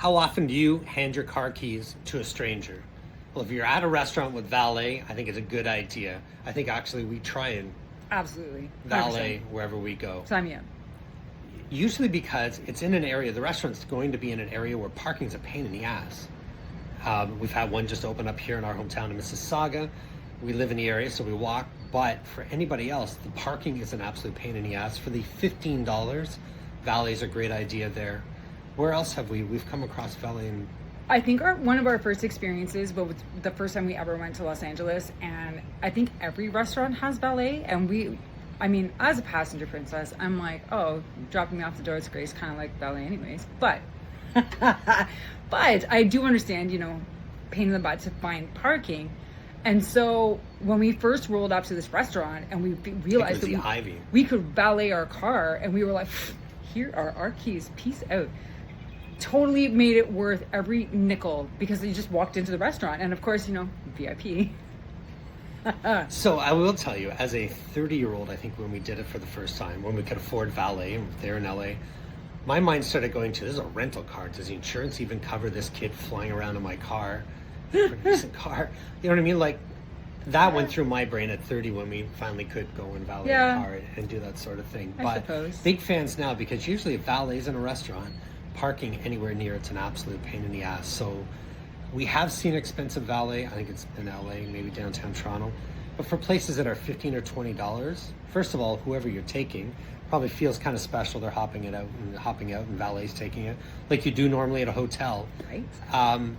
How often do you hand your car keys to a stranger? Well, if you're at a restaurant with valet, I think it's a good idea. I think actually we try and Absolutely. valet wherever we go. Sign me up. Usually because it's in an area, the restaurant's going to be in an area where parking's a pain in the ass. We've had one just open up here in our hometown in Mississauga. We live in the area, so we walk. But for anybody else, the parking is an absolute pain in the ass. For the $15, valet's a great idea there. Where else have we've come across valet? I think one of our first experiences was the first time we ever went to Los Angeles, and I think every restaurant has valet, and as a passenger princess, I'm like, oh, dropping me off the door is great. It's kind of like valet anyways. But I do understand, pain in the butt to find parking. And so when we first rolled up to this restaurant and we realized that we could valet our car, and we were like, here are our keys, peace out. Totally made it worth every nickel because you just walked into the restaurant. And of course, VIP. So I will tell you, as a 30-year-old, I think when we did it for the first time, when we could afford valet there in LA, my mind started going to, this is a rental car. Does the insurance even cover this kid flying around in my car? A decent car. You know what I mean? Like, that went through my brain at 30 when we finally could go and valet a car and do that sort of thing. I suppose. Big fans now, because usually if valet's in a restaurant, parking anywhere near it's an absolute pain in the ass. So we have seen expensive valet. I think it's in LA, maybe downtown Toronto. But for places that are $15 or $20, first of all, whoever you're taking probably feels kind of special. They're hopping out and valet's taking it like you do normally at a hotel. Right.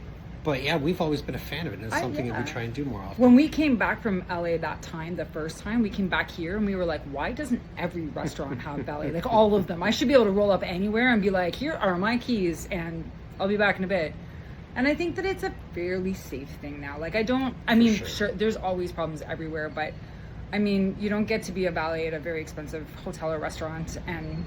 But yeah, we've always been a fan of it. And it's something that we try and do more often. When we came back from LA that time, the first time, we came back here and we were like, why doesn't every restaurant have valet? Like, all of them. I should be able to roll up anywhere and be like, here are my keys and I'll be back in a bit. And I think that it's a fairly safe thing now. Like, sure, there's always problems everywhere, but you don't get to be a valet at a very expensive hotel or restaurant and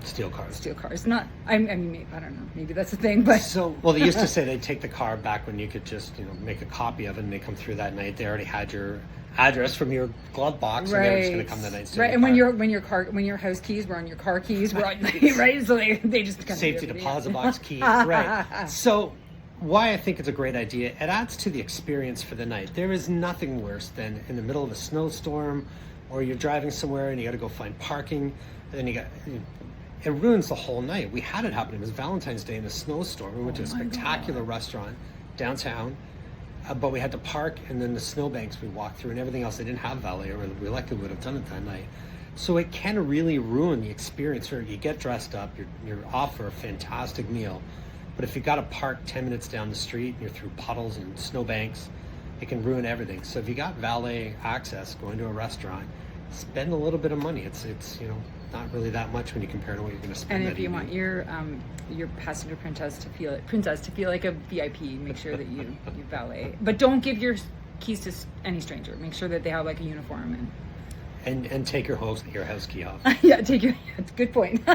steal cars. Not, I don't know, maybe that's the thing, but. They used to say they'd take the car back when you could just, make a copy of it, and they come through that night. They already had your address from your glove box, and they're just going to come that night. Right, and when your house keys were on your car keys, were on, right? So they just kind safety deposit box keys, right? So why I think it's a great idea, it adds to the experience for the night. There is nothing worse than in the middle of a snowstorm, or you're driving somewhere and you got to go find parking, and then it ruins the whole night. We had it happen. It was Valentine's Day in a snowstorm. We went to a spectacular restaurant downtown, but we had to park, and then the snowbanks we walked through and everything else, they didn't have valet, or we likely would have done it that night. So it can really ruin the experience. Where you get dressed up, you're off for a fantastic meal, but if you got to park 10 minutes down the street and you're through puddles and snowbanks, it can ruin everything. So if you got valet access going to a restaurant, spend a little bit of money. It's not really that much when you compare to what you're going to spend. And if you want your passenger princess to feel like a VIP, make sure that you valet. But don't give your keys to any stranger. Make sure that they have like a uniform and take your house key off. Yeah, good point.